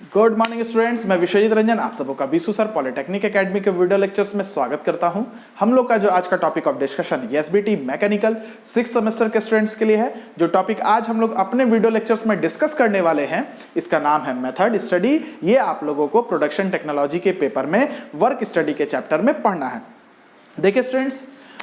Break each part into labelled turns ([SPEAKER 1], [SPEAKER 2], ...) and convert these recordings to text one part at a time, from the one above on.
[SPEAKER 1] Good morning students, मैं विश्वजीत रंजन आप सबों का बीसू सर पॉलिटेक्निक एकेडमी के वीडियो लेक्चर्स में स्वागत करता हूं। हम लोग का जो आज का topic of discussion SBT mechanical 6th semester के स्टूडेंट्स के लिए है। जो टॉपिक आज हम लोग अपने वीडियो लेक्चर्स में डिस्कस करने वाले हैं, इसका नाम है मेथड स्टडी। ये आप लोगों को प्रोडक्शन टेक्नोलॉजी के पेपर में वर्क स्टडी के चैप्टर में पढ़ना है। देखिए स्टूडेंट्स,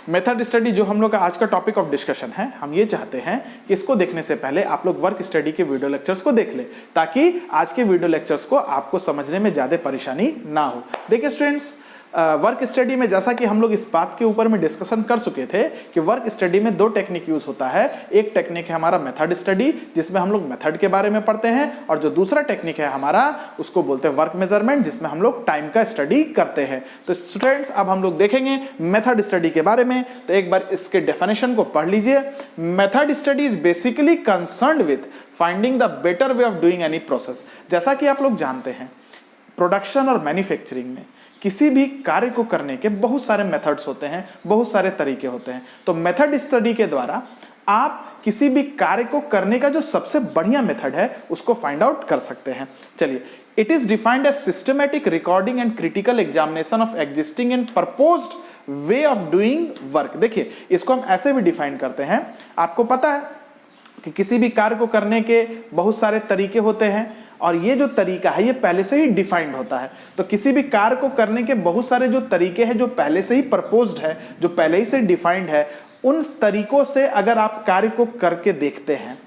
[SPEAKER 1] मेथड स्टडी जो हम लोग का आज का टॉपिक ऑफ डिस्कशन है, हम ये चाहते हैं कि इसको देखने से पहले आप लोग वर्क स्टडी के वीडियो लेक्चर्स को देख ले, ताकि आज के वीडियो लेक्चर्स को आपको समझने में ज़्यादा परेशानी ना हो। देखिए स्टूडेंट्स, वर्क स्टडी में जैसा कि हम लोग इस बात के ऊपर में डिस्कशन कर चुके थे कि वर्क स्टडी में दो टेक्निक यूज होता है। एक टेक्निक है हमारा मेथड स्टडी, जिसमें हम लोग मेथड के बारे में पढ़ते हैं, और जो दूसरा टेक्निक है हमारा, उसको बोलते हैं वर्क मेजरमेंट, जिसमें हम लोग टाइम का स्टडी करते हैं। तो स्टूडेंट्स, अब हम लोग देखेंगे मेथड स्टडी के बारे में। तो एक बार इसके डेफिनेशन को पढ़ लीजिए। Method study is basically concerned with finding the better way of doing any process. जैसा कि आप लोग जानते हैं, प्रोडक्शन और मैन्युफैक्चरिंग में किसी भी कार्य को करने के बहुत सारे मेथड्स होते हैं, बहुत सारे तरीके होते हैं। तो मेथड स्टडी के द्वारा आप किसी भी कार्य को करने का जो सबसे बढ़िया मेथड है, उसको फाइंड आउट कर सकते हैं। चलिए, it is defined as systematic recording and critical examination of existing and proposed way of doing work. देखिए, इसको हम ऐसे भी डिफाइन करते हैं। आपको पता है कि किसी भी कार्य को करने के बहुत सारे तरीके होते हैं, और ये जो तरीका है ये पहले से ही डिफाइंड होता है। तो किसी भी कार्य को करने के बहुत सारे जो तरीके हैं, जो पहले से ही प्रपोज्ड है, जो पहले ही से डिफाइंड है, उन तरीकों से अगर आप कार्य को करके देखते हैं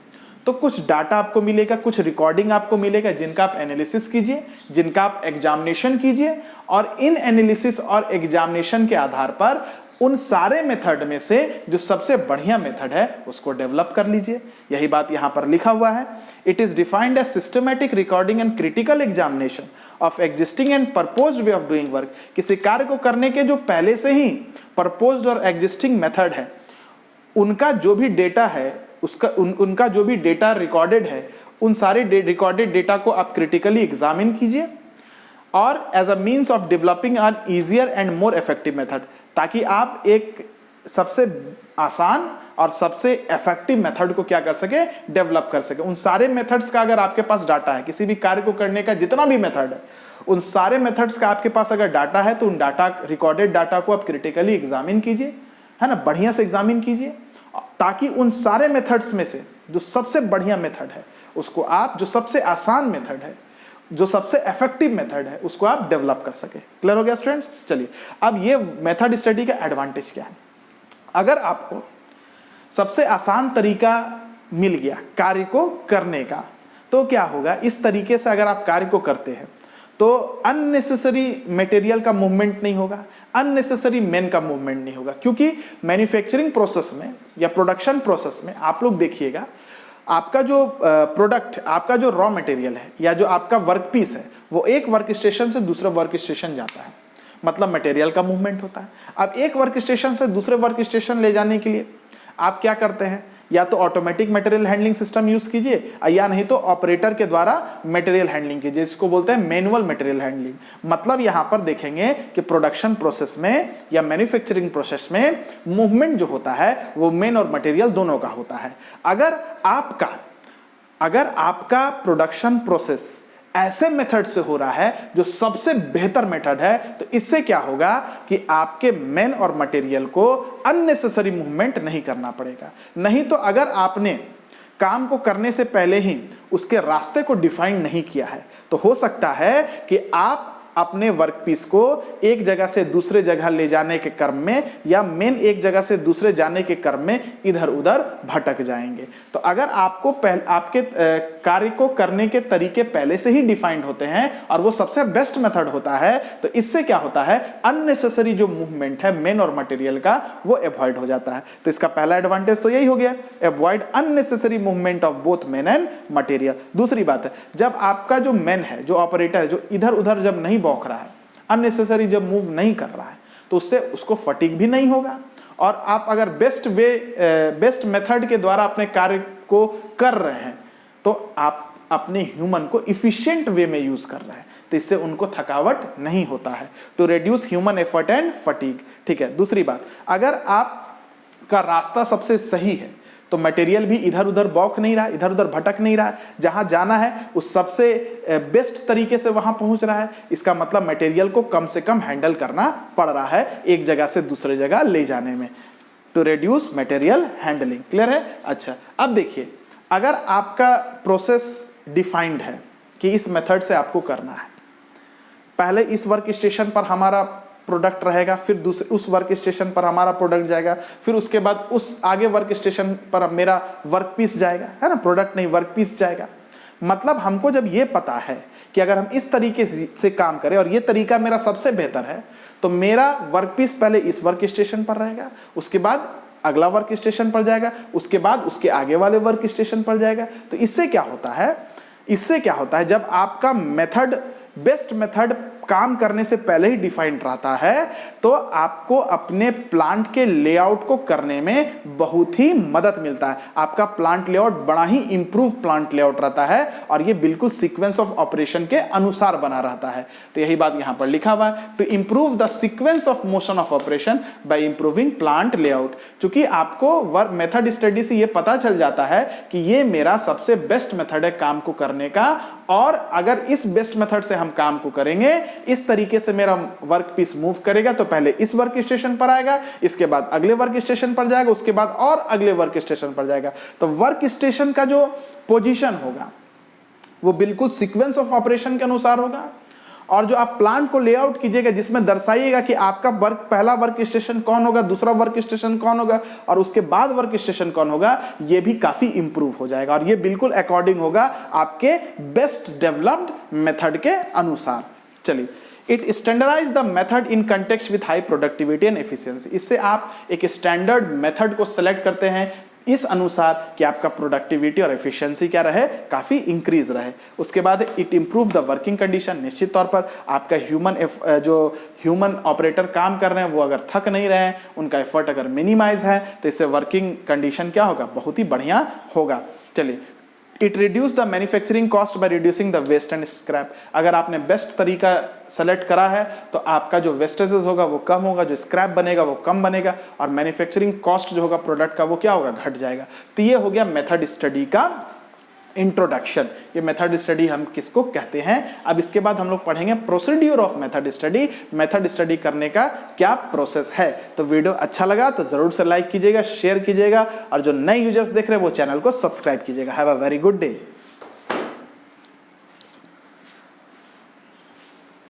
[SPEAKER 1] तो कुछ डाटा आपको मिलेगा, कुछ रिकॉर्डिंग आपको मिलेगा, जिनका आप एनालिसिस कीजिए, जिनका आप एग्जामिनेशन कीजिए, और इन एनालिसिस और एग्जामिनेशन के आधार पर उन सारे मेथड में से जो सबसे बढ़िया मेथड है उसको डेवलप कर लीजिए। यही बात यहां पर लिखा हुआ है। It is defined as systematic recording and critical examination of existing and proposed way of doing work. किसी कार्य को करने के जो पहले से ही प्रपोज्ड और एग्जिस्टिंग मेथड है, उनका जो भी डेटा है, उनका जो भी डेटा रिकॉर्डेड है, उन सारे रिकॉर्डेड डेटा को आप क्रिटिकली एग्जामिन कीजिए, और as a means of developing an easier and more effective method, ताकि आप एक सबसे आसान और सबसे इफेक्टिव मेथड को क्या कर सके, डेवलप कर सके। उन सारे मेथड्स का अगर आपके पास डाटा है, किसी भी कार्य को करने का जितना भी मेथड है, उन सारे मेथड्स का आपके पास अगर डाटा है, तो उन डाटा, रिकॉर्डेड डाटा को आप क्रिटिकली एग्जामिन कीजिए, है ना, बढ़िया से एग्जामिन कीजिए, ताकि उन सारे मेथड्स में से जो सबसे बढ़िया मेथड है उसको आप, जो सबसे आसान मेथड है, जो सबसे इफेक्टिव मेथड है, उसको आप डेवलप कर सके। क्लियर हो गया स्टूडेंट्स? चलिए, अब ये मेथड स्टडी का एडवांटेज क्या है। अगर आपको सबसे आसान तरीका मिल गया कार्य को करने का, तो क्या होगा, इस तरीके से अगर आप कार्य को करते हैं तो अननेसेसरी मटेरियल का मूवमेंट नहीं होगा, अननेसेसरी मैन का मूवमेंट नहीं होगा। क्योंकि मैन्युफैक्चरिंग प्रोसेस में या प्रोडक्शन प्रोसेस में आप लोग देखिएगा, आपका जो प्रोडक्ट, आपका जो रॉ मटेरियल है या जो आपका वर्क पीस है, वो एक वर्क स्टेशन से दूसरे वर्क स्टेशन जाता है, मतलब मटेरियल का मूवमेंट होता है। अब एक वर्क स्टेशन से दूसरे वर्क स्टेशन ले जाने के लिए आप क्या करते हैं, या तो automatic material handling system use कीजिए, या नहीं तो ऑपरेटर के द्वारा मटेरियल हैंडलिंग कीजिए, जिसको बोलते हैं मैनुअल मटेरियल हैंडलिंग। मतलब यहां पर देखेंगे कि प्रोडक्शन प्रोसेस में या मैन्युफैक्चरिंग प्रोसेस में मूवमेंट जो होता है वो मैन और मटेरियल दोनों का होता है। अगर आपका प्रोडक्शन प्रोसेस ऐसे मेथड से हो रहा है जो सबसे बेहतर मेथड है, तो इससे क्या होगा कि आपके मैन और मटेरियल को अननेसेसरी मूवमेंट नहीं करना पड़ेगा। नहीं तो अगर आपने काम को करने से पहले ही उसके रास्ते को डिफाइन नहीं किया है, तो हो सकता है कि आप अपने वर्कपीस को एक जगह से दूसरे जगह ले जाने के क्रम में, या मेन एक जगह से दूसरे जाने के क्रम में इधर उधर भटक जाएंगे। तो अगर आपको आपके कार्य को करने के तरीके पहले से ही डिफाइंड होते हैं और वो सबसे बेस्ट मेथड होता है, तो इससे क्या होता है, अननेसेसरी जो मूवमेंट है मेन और मटेरियल का, वो अवॉइड हो जाता है। तो इसका पहला एडवांटेज तो यही हो गया, avoid unnecessary movement of both men and material. दूसरी बात है, जब आपका जो मेन है, जो ऑपरेटर है, जो इधर उधर जब नहीं बौख रहा है, अननेसेसरी जब मूव नहीं कर रहा है, तो उससे उसको फटीग भी नहीं होगा, और आप अगर बेस्ट मेथड के द्वारा अपने कार्य को कर रहे हैं, तो आप अपने ह्यूमन को इफिशिएंट वे में यूज कर रहे हैं, तो इससे उनको थकावट नहीं होता है। To reduce human effort and fatigue. ठीक है। दूसरी बात, अगर आपका रास्ता सबसे सही है, तो मटेरियल भी इधर उधर बौख नहीं रहा, इधर उधर भटक नहीं रहा, जहां जाना है उस सबसे बेस्ट तरीके से वहां पहुंच रहा है। इसका मतलब मटेरियल को कम से कम हैंडल करना पड़ रहा है एक जगह से दूसरे जगह ले जाने में, to reduce material handling. Clear है? अच्छा, अब देखिए, अगर आपका प्रोसेस डिफाइंड है कि इस मेथड से आपको करना है, पहले इस वर्क स्टेशन पर हमारा प्रोडक्ट रहेगा, फिर दूसरे उस वर्क स्टेशन पर हमारा प्रोडक्ट जाएगा, फिर उसके बाद उस आगे वर्क स्टेशन पर मेरा वर्क पीस जाएगा, है ना, प्रोडक्ट नहीं वर्क पीस जाएगा। मतलब हमको जब ये पता है कि अगर हम इस तरीके से काम करें और ये तरीका मेरा सबसे बेहतर है, तो मेरा वर्क पीस पहले इस वर्क स्टेशन पर रहेगा, उसके बाद अगला वर्क स्टेशन पर जाएगा, उसके बाद उसके आगे वाले वर्क स्टेशन पर जाएगा। तो इससे क्या होता है, जब आपका मेथड बेस्ट मेथड काम करने से पहले ही डिफाइंड रहता है, तो आपको अपने प्लांट के लेआउट को करने में बहुत ही मदद मिलता है। आपका प्लांट लेआउट बड़ा ही इंप्रूव प्लांट लेआउट रहता है और ये बिल्कुल सीक्वेंस ऑफ ऑपरेशन के अनुसार बना रहता है। तो यही बात यहां पर लिखा हुआ है, to improve the sequence of motion of operation by improving plant layout. क्योंकि आपको वर्क मेथड स्टडी से ये पता चल जाता है कि ये मेरा सबसे बेस्ट मेथड है काम को करने का, और अगर इस बेस्ट मेथड से हम काम को करेंगे, इस तरीके से मेरा वर्क पीस मूव करेगा, तो पहले इस वर्क स्टेशन पर आएगा, इसके बाद अगले वर्क स्टेशन पर जाएगा, उसके बाद और अगले वर्क स्टेशन पर जाएगा। तो वर्क स्टेशन का जो पोजीशन होगा वो बिल्कुल सीक्वेंस ऑफ ऑपरेशन के अनुसार होगा, और जो आप प्लांट को लेआउट कीजिएगा जिसमें दर्शाइएगा कि आपका पहला वर्क स्टेशन कौन होगा, दूसरा वर्क स्टेशन कौन होगा और उसके बाद वर्क स्टेशन कौन होगा, ये भी काफी इंप्रूव हो जाएगा और ये बिल्कुल अकॉर्डिंग होगा आपके बेस्ट डेवलप्ड मेथड के अनुसार। चलिए, it standardize the method in context with high productivity and efficiency. इससे आप एक स्टैंडर्ड मेथड को सेलेक्ट करते हैं इस अनुसार कि आपका प्रोडक्टिविटी और एफिशिएंसी क्या रहे, काफी इंक्रीज रहे। उसके बाद it improve the working condition. निश्चित तौर पर आपका ह्यूमन ऑपरेटर काम कर रहे हैं वो अगर थक नहीं रहे हैं, उनका एफर्ट अगर मिनिमाइज है, तो इससे वर्किंग कंडीशन क्या होगा, बहुत ही बढ़िया होगा। चलिए, it reduce the manufacturing cost by reducing the waste and scrap. अगर आपने बेस्ट तरीका सेलेक्ट करा है तो आपका जो वेस्टेजेस होगा वो कम होगा, जो स्क्रैप बनेगा वो कम बनेगा, और मैन्युफैक्चरिंग कॉस्ट जो होगा प्रोडक्ट का वो क्या होगा, घट जाएगा। तो ये हो गया मेथड स्टडी का इंट्रोडक्शन। ये मेथड स्टडी हम किसको कहते हैं। अब इसके बाद हम लोग पढ़ेंगे procedure of method study. Method study करने का क्या प्रोसेस है। तो वीडियो अच्छा लगा तो जरूर से लाइक कीजिएगा, शेयर कीजिएगा, और जो नए यूजर्स देख रहे हैं वो चैनल को सब्सक्राइब कीजिएगा। Have a very good day.